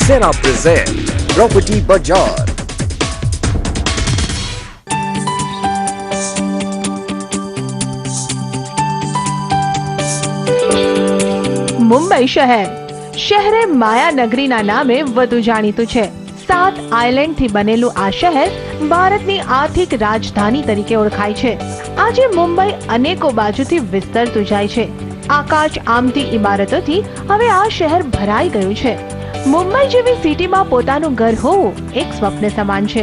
Sera present Property Bazaar. Mumbai શહેરે માયાનગરીના નામે વધુ જાણીતું છે. 7 આઇલેન્ડથી બનેલું આ શહેર ભારતની આર્થિક રાજધાની તરીકે ઓળખાય છે. આજે મુંબઈ અનેકો બાજુથી વિસ્તરતું જાય છે. આકાશ આમતી ઇમારતોથી હવે આ શહેર ભરાઈ ગયું છે. મુંબઈ જેવી સિટીમાં પોતાનું ઘર હોવું એક સ્વપ્ન સમાન છે.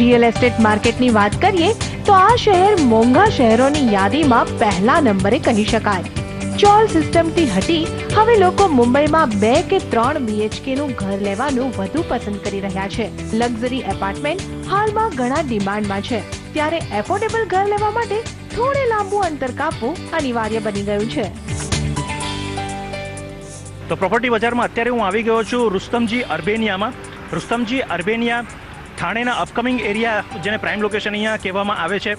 રિયલ એસ્ટેટ માર્કેટની વાત કરીએ તો આ શહેર મોંઘા શહેરોની યાદીમાં પહેલા નંબરે કહી શકાય. ચોલ સિસ્ટમથી હટી હવે લોકો મુંબઈમાં 2 કે 3 BHK નું ઘર લેવાનું વધુ પસંદ કરી રહ્યા છે. લક્ઝરી એપાર્ટમેન્ટ હાલમાં ઘણા ડિમાન્ડમાં છે, ત્યારે એફોર્ડેબલ ઘર લેવા માટે થોડે લાંબુ અંતર કાપવું અનિવાર્ય બની ગયું છે. તો પ્રોપર્ટી બજારમાં અત્યારે હું આવી ગયો છું રુસ્તમજી અર્બેનિયામાં. રુસ્તમજી અર્બેનિયા થાણેના અપકમિંગ એરિયા, જેને પ્રાઇમ લોકેશન અહીંયા કહેવામાં આવે છે,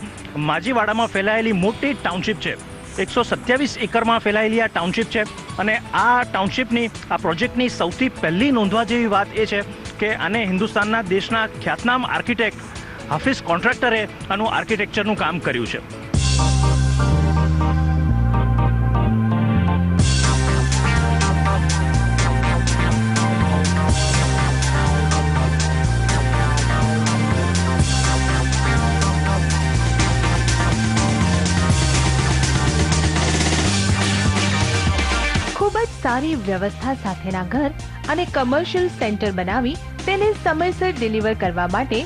માજીવાડામાં ફેલાયેલી મોટી ટાઉનશીપ છે. 127 એકરમાં ફેલાયેલી આ ટાઉનશીપ છે અને આ ટાઉનશીપની, આ પ્રોજેક્ટની સૌથી પહેલી નોંધવા જેવી વાત એ છે કે આને હિન્દુસ્તાનના દેશના ખ્યાતનામ આર્કિટેક્ટ હાફિઝ કોન્ટ્રાક્ટરે આનું આર્કિટેક્ચરનું કામ કર્યું છે. સારી વ્યવસ્થા સાથેના ઘર અને કમર્શિયલ સેન્ટર બનાવી તેને સમયસર ડિલિવર કરવા માટે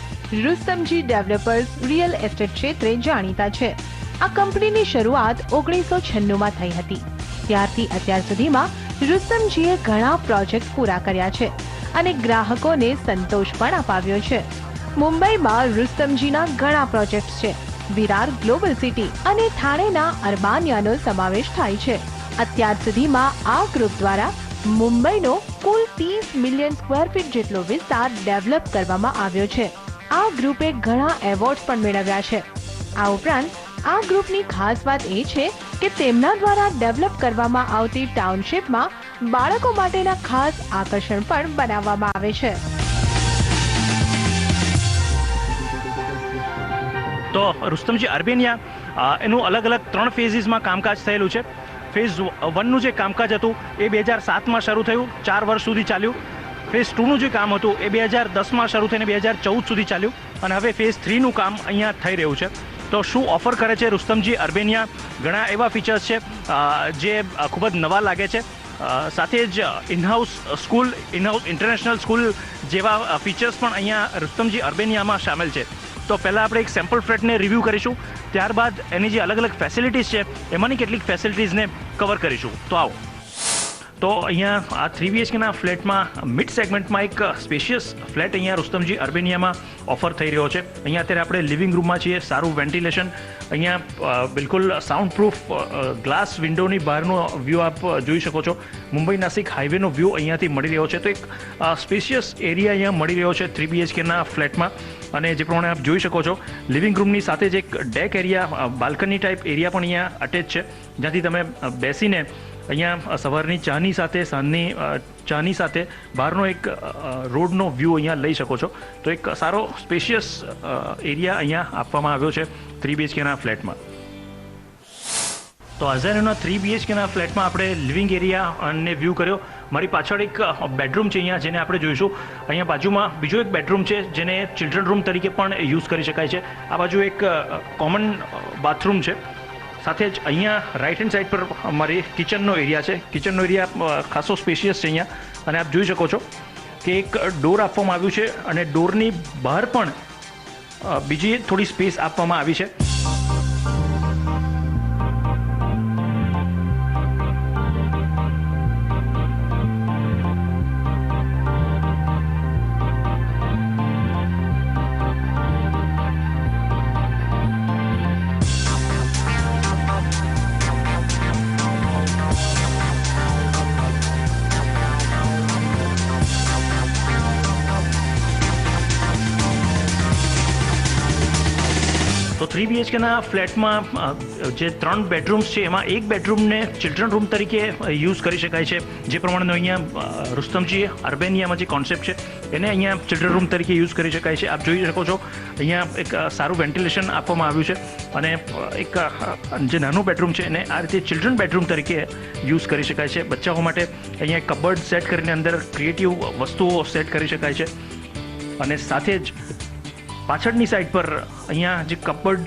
રુસ્તમજી ડેવલપર્સ રિયલ એસ્ટેટ ક્ષેત્રે જાણીતા છે. આ કંપનીની શરૂઆત 1996માં થઈ હતી. ત્યારથી અત્યાર સુધીમાં રુસ્તમજીએ ઘણા પ્રોજેક્ટ પૂરા કર્યા છે અને ગ્રાહકોને સંતોષ પણ અપાવ્યો છે. મુંબઈમાં રુસ્તમજીના ઘણા પ્રોજેક્ટ છે. વિરાર ગ્લોબલ સિટી અને થાણેના અર્બાનિયાનો સમાવેશ થાય છે. અત્યાર સુધીમાં આ ગ્રુપ દ્વારા મુંબઈનો કુલ 30 મિલિયન સ્ક્વેર ફીટ જેટલો વિસ્તાર ડેવલપ કરવામાં આવ્યો છે. આ ગ્રુપે ઘણા એવોર્ડ્સ પણ મેળવ્યા છે. આ ઉપરાંત આ ગ્રુપની ખાસ વાત એ છે કે તેમના દ્વારા ડેવલપ કરવામાં આવતી ટાઉનશીપમાં બાળકો માટેના ખાસ આકર્ષણ પણ બનાવવામાં આવે છે. તો રુસ્તમજી અર્બેનિયા એનું અલગ અલગ 3 ફેઝીસમાં કામકાજ થયેલું છે. ફેઝ 1નું જે કામકાજ હતું એ 2007માં શરૂ થયું, 4 વર્ષ સુધી ચાલ્યું. ફેઝ 2નું જે કામ હતું એ 2010માં શરૂ થઈને 2014 સુધી ચાલ્યું અને હવે ફેઝ 3નું કામ અહીંયા થઈ રહ્યું છે. તો શું ઓફર કરે છે રુસ્તમજી અર્બેનિયા? ઘણા એવા ફીચર્સ છે જે ખૂબ જ નવા લાગે છે. સાથે જ in-house school, in-house international school જેવા ફીચર્સ પણ અહીંયા રુસ્તમજી અર્બેનિયામાં સામેલ છે. તો પહેલાં આપણે એક સેમ્પલ ફ્લેટને રિવ્યૂ કરીશું, ત્યારબાદ એની જે અલગ અલગ ફેસિલિટીઝ છે એમાંની કેટલીક ફેસિલિટીઝને કવર કરીશું. તો આવો. તો અહીંયા આ 3 BHKના ફ્લેટમાં મિડ સેગમેન્ટમાં એક સ્પેશિયસ ફ્લેટ અહીંયા રુસ્તમજી અર્બેનિયામાં ઓફર થઈ રહ્યો છે. અહીંયા અત્યારે આપણે લિવિંગ રૂમમાં છીએ. સારું વેન્ટિલેશન, અહીંયા બિલકુલ સાઉન્ડ પ્રૂફ ગ્લાસ વિન્ડોની બહારનો વ્યૂ આપ જોઈ શકો છો. મુંબઈ નાસિક હાઈવેનો વ્યૂ અહીંયાથી મળી રહ્યો છે. તો એક સ્પેશિયસ એરિયા અહીંયા મળી રહ્યો છે 3 BHKના ફ્લેટમાં. અને જે પ્રમાણે આપ જોઈ શકો છો, લિવિંગ રૂમની સાથે જ એક deck area, balcony type area પણ અહીંયા અટેચ છે, જ્યાંથી તમે બેસીને અહીંયા સવારની ચાની સાથે, સાંજની ચાની સાથે બહારનો એક રોડનો વ્યૂ અહીંયા લઈ શકો છો. તો એક સારો સ્પેશિયસ એરિયા અહીંયા આપવામાં આવ્યો છે 3 BHKના ફ્લેટમાં. તો અઝારેના 3 BHKના ફ્લેટમાં આપણે લિવિંગ એરિયા અને વ્યૂ કર્યો. મારી પાછળ એક બેડરૂમ છે અહીંયા, જેને આપણે જોઈશું. અહીંયા બાજુમાં બીજો એક બેડરૂમ છે જેને ચિલ્ડ્રન રૂમ તરીકે પણ યુઝ કરી શકાય છે. આ બાજુ એક કોમન બાથરૂમ છે. સાથે જ અહીંયા રાઇટ હેન્ડ સાઈડ પર અમારી કિચનનો એરિયા છે. કિચનનો એરિયા ખાસો સ્પેશિયસ છે અહીંયા, અને આપ જોઈ શકો છો કે એક ડોર આપવામાં આવ્યું છે અને ડોરની બહાર પણ બીજી થોડી સ્પેસ આપવામાં આવી છે. તો 3 BHKના ફ્લેટમાં જે 3 બેડરૂમ્સ છે એમાં એક બેડરૂમને ચિલ્ડ્રન રૂમ તરીકે યુઝ કરી શકાય છે. જે પ્રમાણેનો અહીંયા રુસ્તમજી અર્બેનિયામાં જે કોન્સેપ્ટ છે એને અહીંયા ચિલ્ડ્રન રૂમ તરીકે યુઝ કરી શકાય છે. આપ જોઈ શકો છો અહીંયા એક સારું વેન્ટિલેશન આપવામાં આવ્યું છે અને એક જે નાનું બેડરૂમ છે એને આ રીતે ચિલ્ડ્રન બેડરૂમ તરીકે યુઝ કરી શકાય છે. બચ્ચાઓ માટે અહીંયા કબર્ડ સેટ કરીને અંદર ક્રિએટિવ વસ્તુઓ સેટ કરી શકાય છે અને સાથે જ પાછળની સાઈડ પર અહીંયા જે કબર્ડ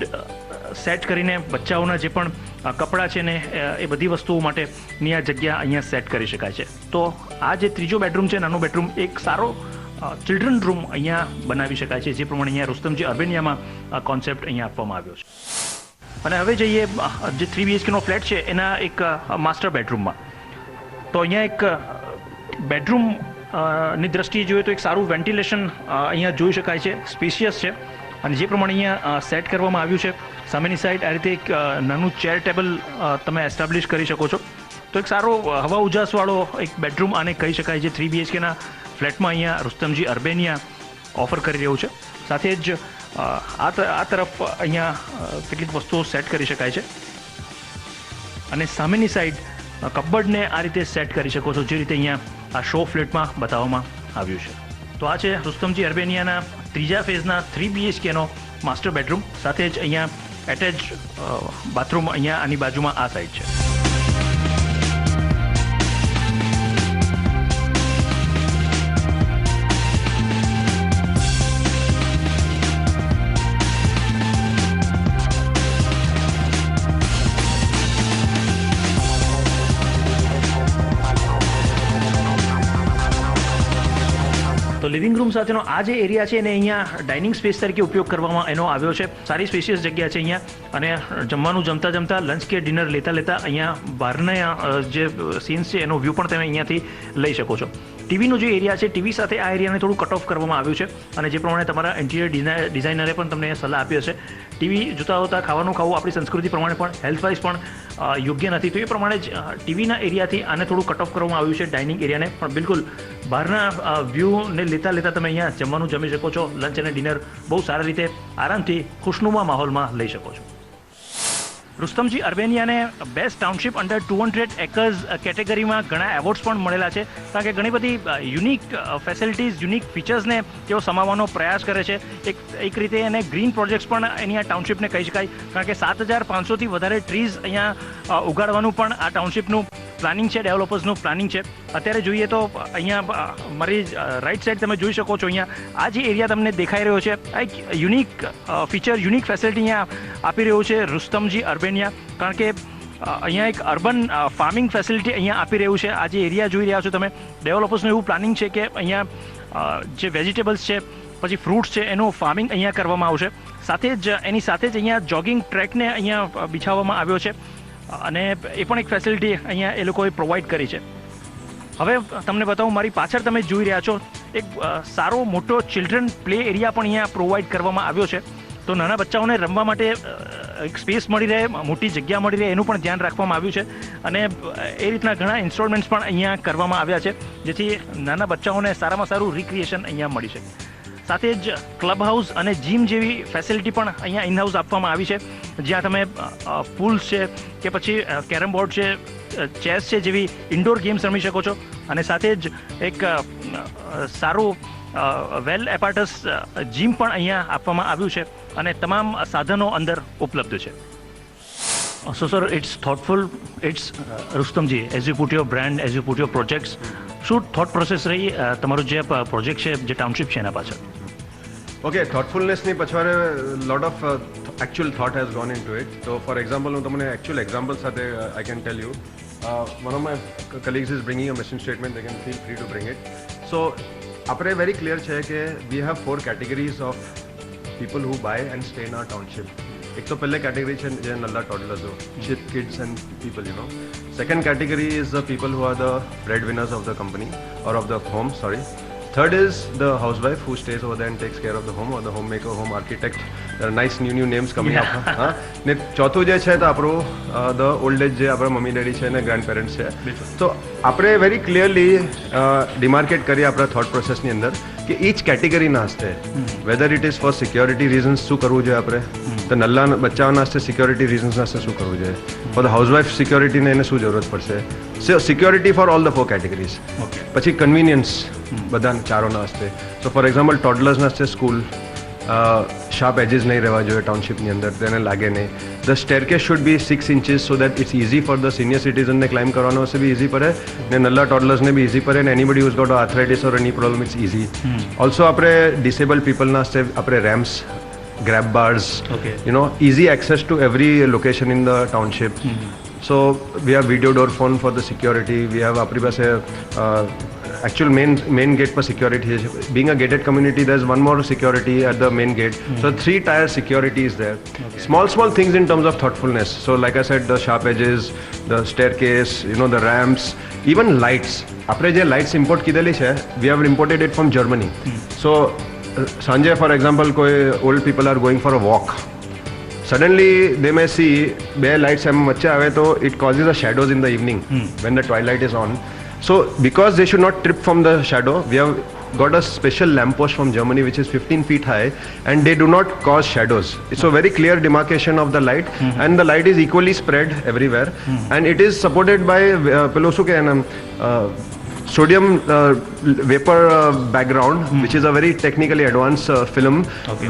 સેટ કરીને બચ્ચાઓના જે પણ કપડાં છે ને એ બધી વસ્તુઓ માટેની આ જગ્યા અહીંયા સેટ કરી શકાય છે. તો આ જે ત્રીજો બેડરૂમ છે, નાનો બેડરૂમ, એક સારો ચિલ્ડ્રન રૂમ અહીંયા બનાવી શકાય છે, જે પ્રમાણે અહીંયા રુસ્તમજી અર્બેનિયામાં કોન્સેપ્ટ અહીંયા આપવામાં આવ્યો છે. અને હવે જઈએ જે 3 BHKનો ફ્લેટ છે એના એક માસ્ટર બેડરૂમમાં. તો અહીંયા એક બેડરૂમ ની દ્રષ્ટિએ જોઈએ તો એક સારું વેન્ટિલેશન અહીંયા જોઈ શકાય છે, સ્પેશિયસ છે અને જે પ્રમાણે અહીંયા સેટ કરવામાં આવ્યું છે સામેની સાઈડ આ રીતે એક નાનું ચેર ટેબલ તમે એસ્ટાબ્લિશ કરી શકો છો. તો એક સારો હવા ઉજાસવાળો એક બેડરૂમ આને કહી શકાય છે. 3 BHKના ફ્લેટમાં અહીંયા રુસ્તમજી અર્બેનિયા ઓફર કરી રહ્યું છે. સાથે જ આ તરફ અહીંયા કેટલીક વસ્તુઓ સેટ કરી શકાય છે અને સામેની સાઈડ કબર્ડને આ રીતે સેટ કરી શકો છો, જે રીતે અહીંયા આ શો ફ્લેટમાં બતાવવામાં આવ્યું છે. તો આ છે રુસ્તમજી અર્બેનિયાના ત્રીજા ફેઝના 3 BHKનો માસ્ટર બેડરૂમ. સાથે જ અહીંયા એટેચ બાથરૂમ અહીંયા આની બાજુમાં આ સાઈડ છે. તો લિવિંગ રૂમ સાથેનો આ જે એરિયા છે એને અહીંયા ડાઇનિંગ સ્પેસ તરીકે ઉપયોગ કરવામાં એનો આવ્યો છે. સારી સ્પેશિયસ જગ્યા છે અહીંયા અને જમવાનું જમતા લંચ કે ડિનર લેતા અહીંયા બહારના જે સીન્સ છે એનો વ્યૂ પણ તમે અહીંયાથી લઈ શકો છો. ટીવીનો જે એરિયા છે, ટીવી સાથે આ એરિયાને થોડું કટ ઓફ કરવામાં આવ્યું છે અને જે પ્રમાણે તમારા ઇન્ટિરિયર ડિઝાઇનરે પણ તમને સલાહ આપી હશે, ટીવી જોતા ખાવાનું ખાવું આપણી સંસ્કૃતિ પ્રમાણે પણ હેલ્થવાઇઝ પણ યોગ્ય નથી. તો એ પ્રમાણે જ ટીવીના એરિયાથી આને થોડું કટ ઓફ કરવામાં આવ્યું છે, ડાઇનિંગ એરિયાને. પણ બિલકુલ બહારના વ્યૂને લેતા તમે અહીંયા જમવાનું જમી શકો છો. લંચ અને ડિનર બહુ સારી રીતે આરામથી ખુશનુમા માહોલમાં લઈ શકો છો. Rustomji અર્બેનિયાને best township under 200 acres કેટેગરીમાં ઘણા એવોર્ડ્સ પણ મળેલા છે, કારણ કે ઘણી બધી યુનિક ફેસિલિટીઝ, યુનિક ફીચર્સને તેઓ સમાવવાનો પ્રયાસ કરે છે. એક રીતે એને ગ્રીન પ્રોજેક્ટ્સ પણ એની આ ટાઉનશીપને કહી શકાય, કારણ કે 7,500થી વધારે ટ્રીઝ અહીંયા ઉગાડવાનું પણ આ ટાઉનશીપનું પ્લાનિંગ છે, ડેવલપર્સનું પ્લાનિંગ છે. અત્યારે જોઈએ તો અહીંયા મારી રાઈટ સાઈડ તમે જોઈ શકો છો, અહીંયા આ જે એરિયા તમને દેખાઈ રહ્યો છે આ એક યુનિક ફીચર, યુનિક ફેસિલિટી અહીંયા આપી રહ્યું છે રુસ્તમજી અર્બેનિયા, કારણ કે અહીંયા એક અર્બન ફાર્મિંગ ફેસિલિટી અહીંયા આપી રહ્યું છે. આ જે એરિયા જોઈ રહ્યા છો તમે, ડેવલપર્સનું એવું પ્લાનિંગ છે કે અહીંયા જે વેજીટેબલ્સ છે પછી ફ્રૂટ્સ છે એનું ફાર્મિંગ અહીંયા કરવામાં આવશે. સાથે જ એની સાથે જ અહીંયા જોગિંગ ટ્રેકને અહીંયા બિછાવવામાં આવ્યો છે અને એ પણ એક ફેસિલિટી અહીંયા એ લોકોએ પ્રોવાઈડ કરી છે. હવે તમને બતાવું, મારી પાછળ તમે જોઈ રહ્યા છો એક સારો મોટો ચિલ્ડ્રન પ્લે એરિયા પણ અહીંયા પ્રોવાઈડ કરવામાં આવ્યો છે. તો નાના બચ્ચાઓને રમવા માટે એક સ્પેસ મળી રહે, મોટી જગ્યા મળી રહે એનું પણ ધ્યાન રાખવામાં આવ્યું છે અને એ રીતના ઘણા ઇન્સ્ટોલમેન્ટ્સ પણ અહીંયા કરવામાં આવ્યા છે, જેથી નાના બચ્ચાઓને સારામાં સારું રિક્રિએશન અહીંયા મળી શકે. સાથે જ ક્લબ હાઉસ અને જીમ જેવી ફેસિલિટી પણ અહીંયા ઇનહાઉસ આપવામાં આવી છે, જ્યાં તમે પૂલ્સ છે કે પછી કેરમ બોર્ડ છે, ચેસ છે જેવી ઇન્ડોર ગેમ્સ રમી શકો છો. અને સાથે જ એક સારું વેલ એપાર્ટસ જીમ પણ અહીંયા આપવામાં આવ્યું છે અને તમામ સાધનો અંદર ઉપલબ્ધ છે. So sir, it's thoughtful, it's Rustamji, as you put your brand, as you put your projects, શું થોટ પ્રોસેસ રહી તમારું જે પ્રોજેક્ટ છે, જે ટાઉનશીપ છે એના પાછળ? ઓકે, થોટફુલનેસની પછવાડે lot of actual thought has gone into it. તો ફોર એક્ઝામ્પલ હું તમને એકચ્યુઅલ એક્ઝામ્પલ સાથે I can tell you, one of my colleagues is bringing a mission statement, they can feel free to bring it. So આપણે very clear છે કે we have 4 categories of people who buy and stay in our township. એક તો પહેલે category છે જે નલ્લા ટોડલર્સો, kids and people, you know. Second category is the people who are the breadwinners of the company or of the home, sorry. Third is the housewife who stays over there and takes care of the home, or the homemaker, home architect. There are nice new names coming up. ને ચોથું જે છે તો આપણું the old age જે આપણા mummy daddy છે અને ગ્રેન્ડપેરેન્ટ્સ છે. તો આપણે વેરી ક્લિયરલી ડિમાર્કેટ કરીએ આપણા થોટ પ્રોસેસની અંદર કે ઈચ કેટેગરીના હસ્તે weather it is four security reasons શું કરવું જોઈએ આપણે, તો નલ્લા બચ્ચાઓના હસ્તે સિક્યોરિટી રીઝન્સના હસ્તે શું કરવું જોઈએ, ફોર ધ હાઉસવાઇફ સિક્યોરિટીને એને શું જરૂરત પડશે, security for all the 4 categories. પછી કન્વિનિયન્સ બધા ચારોના હસ્તે. સો ફોર એક્ઝામ્પલ ટોડલર્સના હસ્તે સ્કૂલ, શાર્પ એજીસ નહીં રહેવા જોઈએ ટાઉનશીપની અંદર, તેને લાગે નહીં. The staircase should be 6 inches so that it's easy for the senior સિટીઝનને ક્લાઇમ્બ કરવાનો હશે બી ઇઝી પડે, ને નલ્લા ટોડલર્સને બી ઇઝી પડે, ને anybody who's got arthritis or any problem it's easy. Also આપણે ડિસેબલ પીપલના હસ્તે આપણે રેમ્પ્સ, grab bars, easy access to every location in the township. So we have video door phone for the security. We have apri paase actual main gate for security. Being a gated community, there's one more security at the main gate. So 3-tier security is there. Small things in terms of thoughtfulness. So like I said, the sharp edges, the staircase, the ramps, even lights. આપણે જે lights import કીધેલી છે, we have imported it from Germany. So સાંજે for example કોઈ old people are going for a walk, suddenly they may see બે lights એમ વચ્ચે આવે તો it causes a shadows in the evening when the twilight is on. So because they should not trip from the shadow, we have got a special lamppost from Germany which is 15 feet high, and they do not cause shadows. It's a very clear demarcation of the light, and the light is equally spread everywhere, and it is supported by sodium vapor background, which is a very technically advanced film,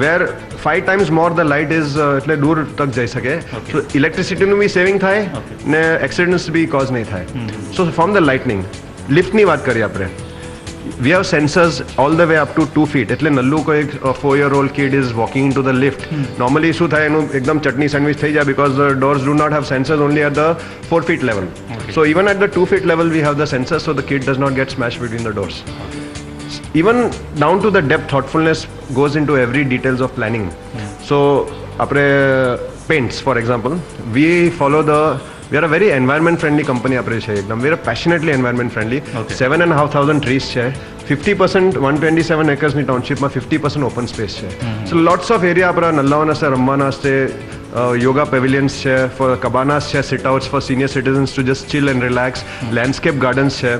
where 5 times more the light is એટલે દૂર તક જઈ શકે. So electricity બી saving થાય ને accidents બી cause નહીં થાય. So from the lightning, લિફ્ટની વાત કરીએ આપણે, we have sensors all the way up to 2 feet. એટલે નલ્લું કોઈ 4-year-old kid is walking into the lift, normally શું થાય એનું એકદમ ચટણી સેન્ડવિચ થઈ જાય, because the doors do not have sensors, only at the 4 feet level. So even at the 2 feet level we have the sensors, so the kid does not get smashed between the doors. Even down to the depth, thoughtfulness goes into every details of planning. So આપણે paints for example, we are a very environment friendly company. આપણે છે એકદમ, we are passionately environment friendly. 7,500 trees છે, 50% 127 acres ની ટાઉનશીપમાં 50% open space છે. સો lots of area આપણા નલ્લાઓના હસ્તે રમવાના હસ્તે, યોગા પેવિલિયન્સ છે, ફોર કબાનાસ છે, sit outs for senior citizens to just chill and relax, landscape gardens છે.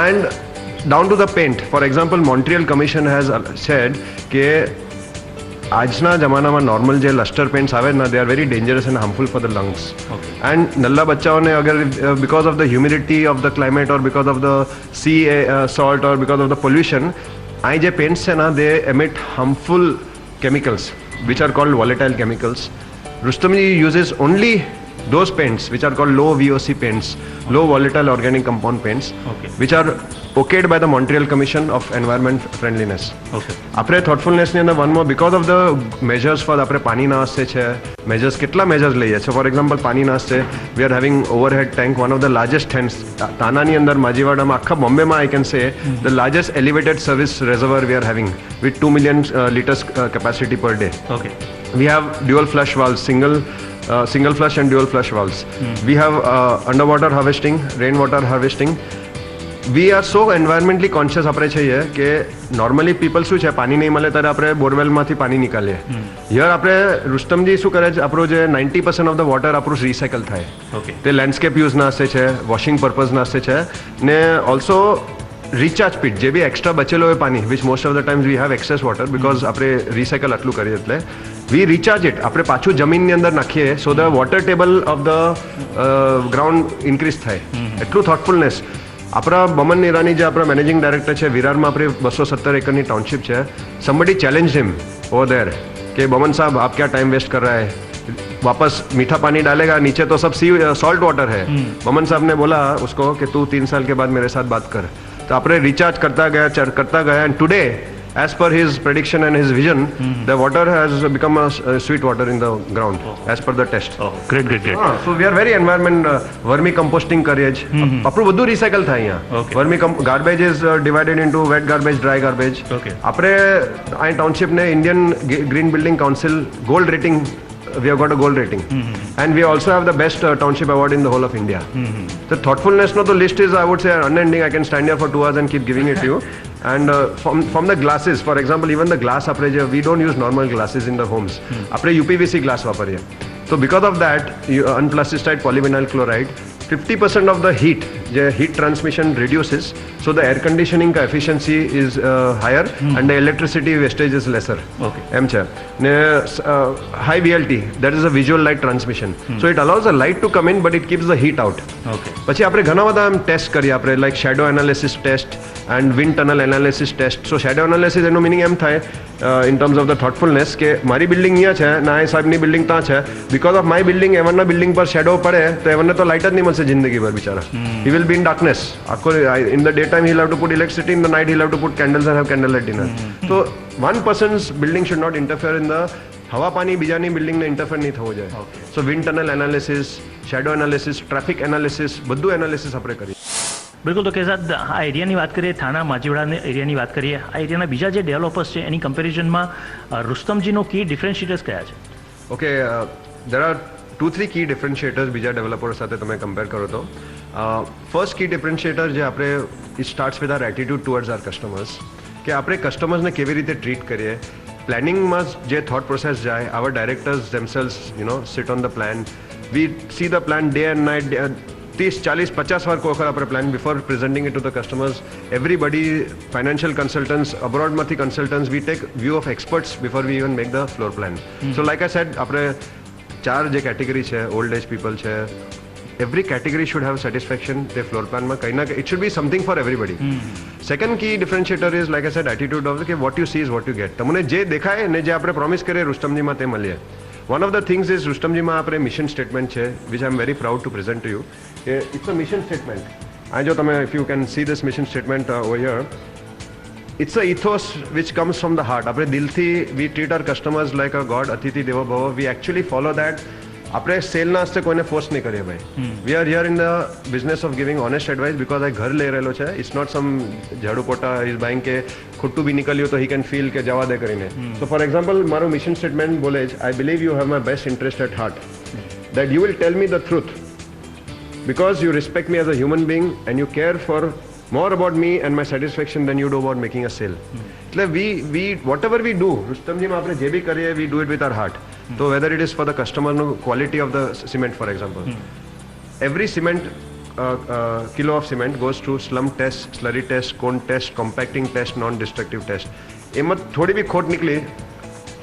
And down to the paint, for example Montreal commission has said કે આજના જમાનામાં નોર્મલ જે લસ્ટર પેન્ટ્સ આવે ને, they are very dangerous and harmful for the lungs. And નલ્લા બચ્ચાઓને અગર because of the humidity of the climate or because of the sea salt or because of the pollution, આ જે pants છે ને, they emit harmful chemicals which are called volatile chemicals. Rustomji uses only those paints which are called low VOC paints, low volatile organic compound paints, which are okayed by the Montreal Commission of Environment Friendliness. આપણે thoughtfulness ની અંદર one more, because of the measures for આપણે પાણીના હસ્તે છે, measures કેટલા measures લઈએ છે. ફોર એક્ઝામ્પલ પાણીના હસ્તે we are having overhead tank, one of the largest tanks તાનાની અંદર, માજીવાડામાં, આખા બોમ્બેમાં I can say the largest elevated service reservoir we are having with 2 million liters capacity per day. We have dual flush valves, single flush and dual flush valves. We have underwater harvesting, rainwater harvesting. We are so environmentally conscious આપણે છીએ કે normally people શું છે, પાણી નહીં મળે ત્યારે આપણે બોરવેલમાંથી પાણી નીકાળીએ. હિયર આપણે રુસ્તમજી શું કરે છે, આપણું જે 90% ઓફ ધ વોટર આપણું રિસાયકલ થાય, તે લેન્ડસ્કેપ યુઝના હસ્તે છે, વોશિંગ પર્પઝના હસ્તે છે, ને ઓલ્સો રિચાર્જ પીટ જે બી એક્સ્ટ્રા બચેલો હોય પાણી, which most of the times we have access water, because આપણે રિસાયકલ આટલું કરીએ એટલે વી રિચાર્જ ઇટ, આપણે પાછું જમીનની અંદર નાખીએ, so the water table of the ground increase થાય. એટલું થોટફુલનેસ. આપણા બમન નિરાની જે આપણા મેનેજિંગ ડાયરેક્ટર છે, વિરારમાં આપણી 270 એકરની ટાઉનશીપ છે. somebody challenged him over there कि बमन साहब आप क्या टाइम वेस्ट कर रहा है, वापस मीठा पानी डालेगा, नीचे तो सब सॉल्ट वाटर है. बमन साहब ने बोला उसको कि तू 3 साल के बाद मेरे साथ बात कर. तो आपने रिचार्ज करता गया and today as per his prediction and his vision, the water has become a sweet water in the ground as per the test. Great. So we are very environment vermi composting કરીએ છે. આપણું બધું recycle થાય અહીંયા. Vermi garbage is divided into wet garbage, dry garbage. આપણે આ township ને Indian green building council gold rating, we have got a gold rating, and we also have the best township award in the whole of India. The thoughtfulness no, the list is, I would say, unending. I can stand here for 2 hours and keep giving it to you. And from the glasses, for example, even the glass we don't use normal glasses in the homes. આપણે UPVC glass વાપરીએ. So because of that, unplasticized polyvinyl chloride, 50% of the heat જે heat transmission reduces, so the air conditioning ka efficiency is higher and the electricity wastage is lesser. Okay. એમ છે ને high VLT, that is a visual light transmission. So it allows the light to come in but it keeps the heat out. Okay. પછી આપણે ઘણા બધા એમ test કરીએ આપણે like shadow analysis test and wind tunnel analysis test. So shadow analysis એનું meaning એમ થાય in terms of the thoughtfulness કે મારી બિલ્ડિંગ અહીંયા છે ના એ સાહેબની બિલ્ડિંગ ત્યાં છે, બિકોઝ ઓફ માય બિલ્ડિંગ એવનના બિલ્ડિંગ પર શેડો પડે તો એવનને તો લાઇટ જ નહીં મળશે જિંદગીભર બિચારા. He will be in darkness આખો in the day time he have to put electricity, in the night he have to put candles and have candle light dinner. તો one persons building should not interfere in the હવા પાણી બીજાની બિલ્ડિંગને interfere નહીં થવો જોઈએ. So wind tunnel analysis, shadow analysis, traffic analysis, બધું analysis આપણે કરીએ. બિલકુલ. તો કે સાહેબ આ એરિયાની વાત કરીએ, થાણા માજીવાડા એરિયાની વાત કરીએ, આ એરિયાના બીજા જે ડેવલપર્સ છે એની કમ્પેરિઝનમાં રુસ્તમજીનો કી ડિફરન્શિએટર્સ કયા છે? ઓકે, there are 2-3 કી ડિફરન્શિએટર્સ બીજા ડેવલપર સાથે તમે કમ્પેર કરો તો. ફર્સ્ટ કી ડિફરન્શિએટર જે આપણે it starts with our attitude towards our customers, કે આપણે કસ્ટમર્સને કેવી રીતે ટ્રીટ કરીએ. પ્લાનિંગમાં જે થોટ પ્રોસેસ જાય, આવર directors themselves sit on the plan, we see the plan day and night, 30, 40, 50 વાર કોઈ વખત આપણે plan before presenting it to the customers. Everybody, financial consultants, અબ્રોડમાંથી consultants, we take view of experts before we even make the floor plan. So like I said, આપણે 4 જે category છે, old age people છે, every category should have satisfaction the floor plan ma kaina it should be something for everybody. Second key differentiator is like I said attitude of the what you see is what you get. તમને જે દેખાય ને જે આપણે promise કરીએ રુસ્તમજી માં તે મળીએ. One of the things is Rustomji માં આપણે મિશન સ્ટેટમેન્ટ છે which I am very proud to present to you. It's a mission statement. આ જો તમે if you can see this mission statement over here, it's a ethos which comes from the heart. આપણે દિલથી we treat our customers like a god, અતિથિ દેવો ભવ. We actually follow that. આપણે સેલના હસ્તે કોઈને ફોર્સ નહીં કરીએ ભાઈ. We are here in the business of giving honest advice because આ ઘર લઈ રહેલો છે. ઇટ્સ નોટ સમ ઝાડુ પોટા ઇઝ બાઇંગ કે ખોટું બી નીકળ્યું તો હી કેન ફીલ કે જવા દે કરીને. સો ફોર એક્ઝામ્પલ મારું મિશન સ્ટેટમેન્ટ બોલે છે, I believe you have my best interest at heart, that you will tell me the truth because you respect me as a human being and you care for more about me and my satisfaction than you do about making a sale. એટલે we whatever we do, રુસ્તમજીમાં આપણે જે બી કરીએ, we do it with our heart. So whether it is for the customer no quality of the cement, for example, every cement kilo of cement goes through slump test, slurry test, cone test, compacting test, non-destructive test. એમાં થોડી બી ખોટ નીકળી,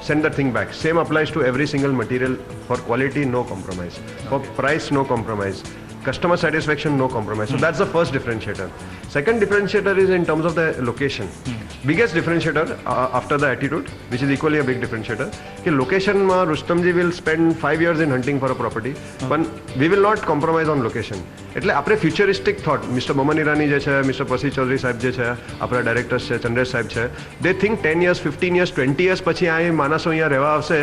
send that thing back. Same applies to every single material. For quality, no compromise. For price, no compromise. Customer satisfaction, no compromise. So that's the first differentiator. Second differentiator is in terms of the location. Biggest differentiator after the attitude, which is equally a big differentiator, कि location માં Rustomji will spend 5 years in hunting for a property, but we will not compromise on location. એટલે આપણે futuristic thought, Mr. Boman Irani જે છે, Mr. Percy Chaudhary સાહેબ જે છે, આપણા ડાયરેક્ટર્સ છે, ચંદ્રેશ સાહેબ છે, they think 10 years, 15 years, 20 years પછી આ માણસો અહીંયા રહેવા આવશે.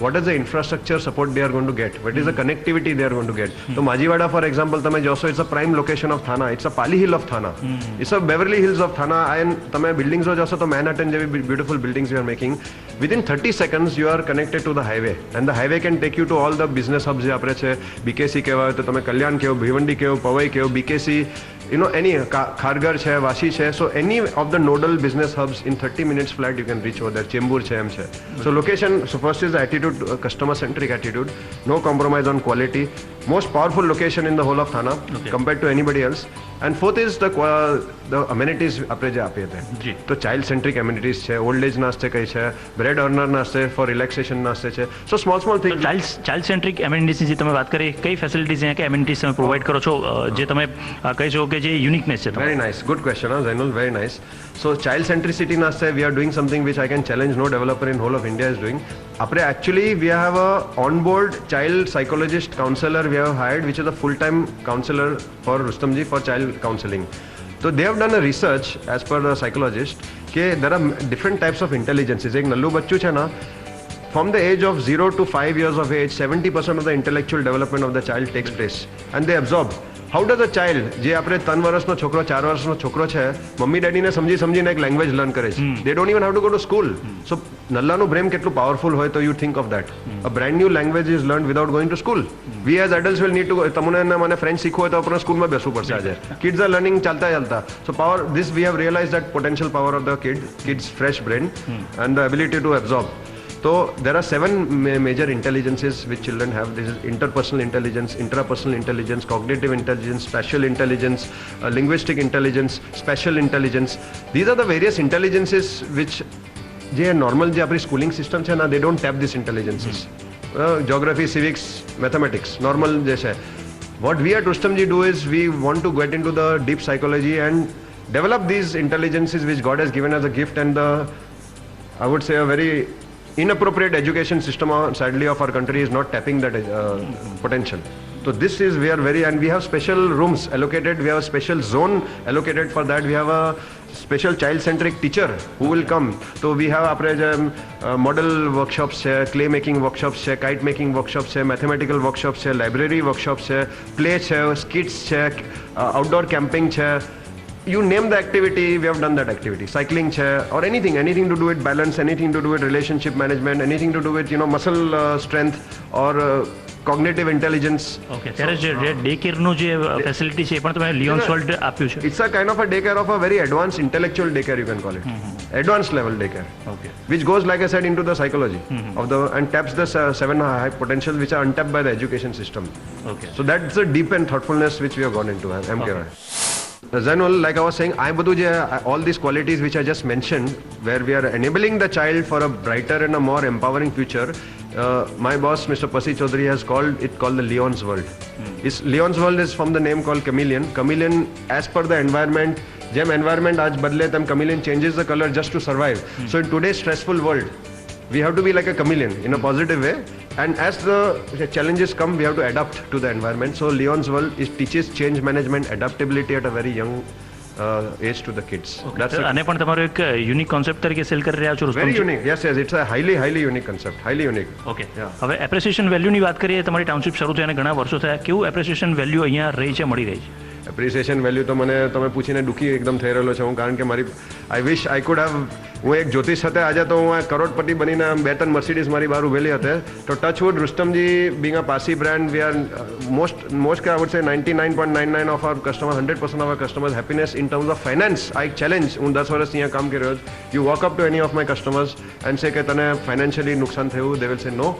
What is the infrastructure support they are going to get? What is the connectivity they are going to get? So Majiwada, for example, તમે જોશો, it's a prime location of Thana. It's a Pali Hill of Thana. It's a Beverly Hills of Thana. And તમે buildings જોશો તો Manhattan જેવી beautiful buildings we are making. Within 30 seconds you are connected to the highway, and the highway can take you to all the business hubs જે આપણે છે. BKC કહેવાય તો તમે કલ્યાણ કહેવો, ભીવંડી કહેવો, પવઈ કહેવો, BKC, any ખારઘર છે, વાશી છે. So any of the nodal business hubs in 30 minutes flat you can reach over there. Chembur છે એમ છે. So location, so first is the attitude, customer centric attitude, no compromise on quality, most powerful location in the whole of Thana compared to anybody else. And fourth is the amenities આપણે જે આપીએ તે. તો child centric amenities છે, old એજ ના હસ્તે કઈ છે, બ્રેડ અર્નર ના હસ્તે, ફોર રિલેક્સેશન ના હસ્તે છે. સો સ્મોલ થિંગ. ચાઇલ્ડ સેન્ટ્રિક એમ્યુનિટીઝની જે તમે વાત કરી, કઈ ફેસિલિટીઝ કે એમ્યુનિટીઝ તમે પ્રોવાઈડ કરો છો જે તમે કહી શકો કે જે યુનિકનેસ છે? Very nice, good question Zainul, very nice. So child centricity ના હસ્તે we are doing something which I can challenge no developer in whole of India is doing. આપણે actually we have a on-board child psychologist counselor we have hired, which is a full-time counselor for Rustamji for child counseling. So they have done a research as per the psychologist કે there are different types of intelligences. એક નલ્લું બચ્ચું છે ના, from the age of 0 to 5 years of age, 70% of the intellectual development of the child takes place and they absorb. How does a child, જે આપણે 3 વર્ષનો છોકરો, 4 વર્ષનો છોકરો છે, મમ્મી ડેડીને સમજીને એક લેંગ્વેજ લર્ન કરે છે. They don't even have to go to school. So નલ્લાનું બ્રેન કેટલું પાવરફુલ હોય તો you think of that. A brand new language is learned without going to school. We as adults will need to go. તમને મને French શીખવું હોય તો આપણે સ્કૂલમાં બેસવું પડશે આજે. Kids are learning ચાલતા. So power, this we have realized that potential power of the kids fresh brain and the ability to absorb. So there are 7 major intelligences which children have. This is interpersonal intelligence, intrapersonal intelligence, cognitive intelligence, spatial intelligence, linguistic intelligence, special intelligence. These are the various intelligences which જે normal જે આપણી schooling system છે ને, they don't tap this intelligences. Geography, civics, mathematics normal જે છે. What we at Rustomjee do is we want to get into the deep psychology and develop these intelligences which God has given as a gift, and I would say a very inappropriate education system sadly of our country is not tapping that potential. So this is, we are very, and we have special rooms allocated, we have a special zone allocated for that. We have a special child centric teacher who will come. So we have આપણે જે model workshops છે, clay making workshops છે, kite making workshops છે, mathematical workshops છે, library workshops છે, play છે, skits છે, outdoor camping છે. You name the activity, we have done that activity. Cycling chair or anything to do with balance, anything to do with relationship management, anything to do with, muscle strength or cognitive intelligence. Okay, ત્યારે જે day કેરનું જે facility છે એ પણ તમે Lyons world આપ્યું છે. It's a kind of a daycare of a very advanced intellectual daycare, you can call it. Advanced level daycare. Okay. Which goes, like I said, into the psychology of the, and taps the 7 high potentials which are untapped by the education system. Okay. So that's the deep and thoughtfulness which we have gone into. MK Roy. Zenol, like I was saying, all these qualities which I just mentioned, where we are enabling the child for a brighter and a more empowering future, my boss, Mr. Pasi Chaudhary, has called the Leon's World. Leon's World is from the name called chameleon. Chameleon, as per the environment, જેમ environment આજ બદલે તેમ chameleon changes the color just to survive. So in today's stressful world, we have to be like a chameleon in a positive way, and as the challenges come, we have to adapt to the environment. So Leon's World teaches change management, adaptability at a very young age to the kids. અને પણ તમારો એક unique concept તરીકે cell કરી રહ્યા છો. Very unique. Yes, it's a highly unique concept. Highly unique. Okay, હવે appreciation વેલ્યુની વાત કરીએ. તમારી ટાઉનશીપ શરૂ થઈને ઘણા વર્ષો થયા. કેવું એપ્રિસિએશન વેલ્યુ અહીંયા રહી છે, મળી રહી છે? એપ્રિસિએશન વેલ્યુ તો મને તમે પૂછીને દુઃખી એકદમ થઈ રહેલો છે હું, કારણ કે મારી આઈ વિશ આઈ કુડ હેવ, હું એક જ્યોતિષ હતો, આજે તો હું કરોડપતિ બનીને 2-3 મર્સિડીઝ મારી બહાર ઉભેલી હતી. તો touch wood, Rustomjee being a Pasi brand, we are most I would say 99.99 of our customers, 100% of our customers happiness in terms of finance. આ એક ચેલેન્જ, હું 10 વર્ષ અહીંયા કામ કરી રહ્યો છું. You walk up to any of my customers and say કે તને ફાઇનાન્શિયલી નુકસાન થયું, they will say no.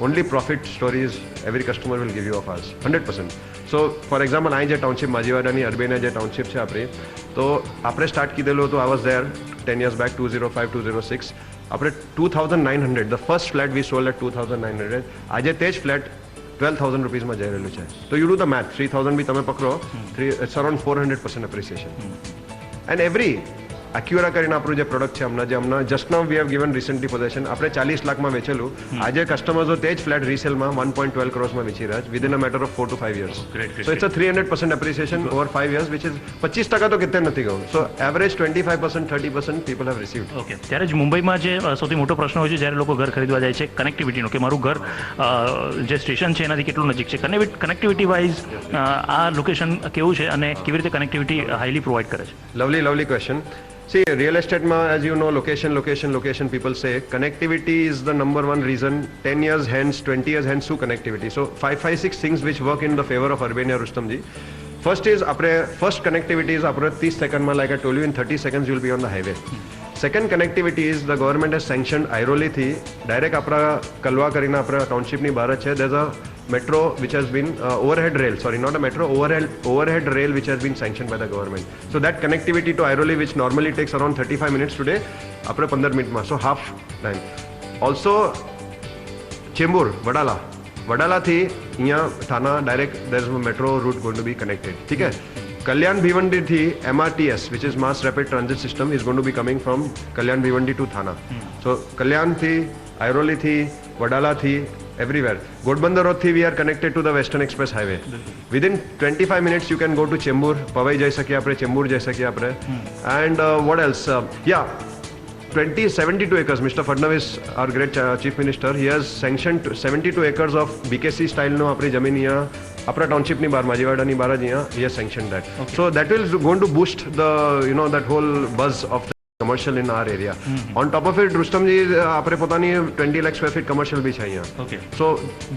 Only profit stories every customer will give you of us, 100%. So for example, અહીં જે ટાઉનશીપ માજીવાડાની અર્બેના જે ટાઉનશીપ છે આપણી, તો આપણે સ્ટાર્ટ કીધેલું હતું, I was there 10 years back, 2005-2006. આપણે 2,900, the first flat we sold at 2,900. આજે તે જ ફ્લેટ 12,000 રૂપીસમાં જઈ રહેલું છે. તો you do the math, 3,000 બી તમે પકડો, it's around 400% appreciation. And every Acura કરીને આપણું જે પ્રોડક્ટ છે હમણાં just now we have given recently possession, આપણે 40 લાખમાં વેચેલું. આજે કસ્ટમર્સો તે જ ફ્લેટ રીસેલમાં 1.12 crores વેચી રહ્યા છે within a matter of 4 to 5 years. So it's a 300% appreciation over 5 years, which is 25% તો કેતે નથી ગયું. So average 25%, 30% people have received. Okay, ત્યારે જ મુંબઈમાં જે સૌથી મોટો પ્રશ્ન હોય છે જ્યારે લોકો ઘર ખરીદવા જાય છે, કનેક્ટિવિટીનો, કે મારું ઘર જે સ્ટેશન છે એનાથી કેટલું નજીક છે. કનેક્ટિવિટી વાઇઝ આ લોકેશન કેવું છે અને કેવી રીતે કનેક્ટિવિટી હાઈલી પ્રોવાઈડ કરે છે? Lovely question. See, real estate ma, as you know, location, people say connectivity is the number one reason. 10 years hence, 20 years hence, so connectivity. So 5-6 things which work in the favor of Urbania Rustomji. First connectivity is 30 seconds, like I told you, in 30 seconds you will be on the highway. Second connectivity is the government has sanctioned Airoli thi direct આપણા કલવા કરીને આપણા ટાઉનશીપની બહાર જ છે. there's a metro which has been overhead rail, sorry, not a metro, overhead rail which has been sanctioned by the government. So that connectivity to Airoli, which normally takes around 35 minutes today, આપણે 15 મિનિટમાં, so half time. Also Chembur, વડાલાથી અહીંયા thana direct there's a metro route going to be connected. ઠીક है. Kalyan Bhiwandi thi MRTS, which is Mass Rapid Transit System, is going to be coming from Kalyan Bhiwandi to Thana. So Kalyan thi, Airoli thi, Vadala thi, everywhere. Godbandar Road thi we are connected to the Western Express Highway. Within 25 minutes you can go to Chembur, Pavai jai sakya apne, Chembur jai sakya apne. And what else? 72 acres. Mr. Fadnavis, our great Chief Minister, he has sanctioned 72 acres of BKC style no apni jamin here. આપણા ટાઉનશીપની બહાર, માજીવાડાની બહાર જ અહીંયા, he has sanctioned that. Okay. So that will going to boost the, that whole buzz of commercial in our area. On top of it, Rustomji, આપણે પોતાની 20 lakh square feet commercial બી છે અહીંયા. Okay. So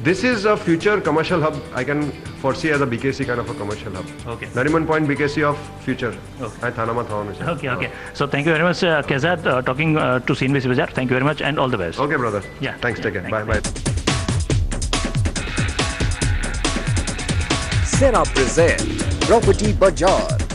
this is a future commercial hub I can foresee as a BKC kind of a commercial hub. Okay. Nariman Point BKC of future. Okay. આ થાનામાં થવાનું છે. Okay. So thank you very much, Kezad, talking to CNBC Bazaar. Thank you very much and all the best. Okay, brother. Yeah. Thanks. Take care. Thanks. Bye. Sera present Property Bazaar.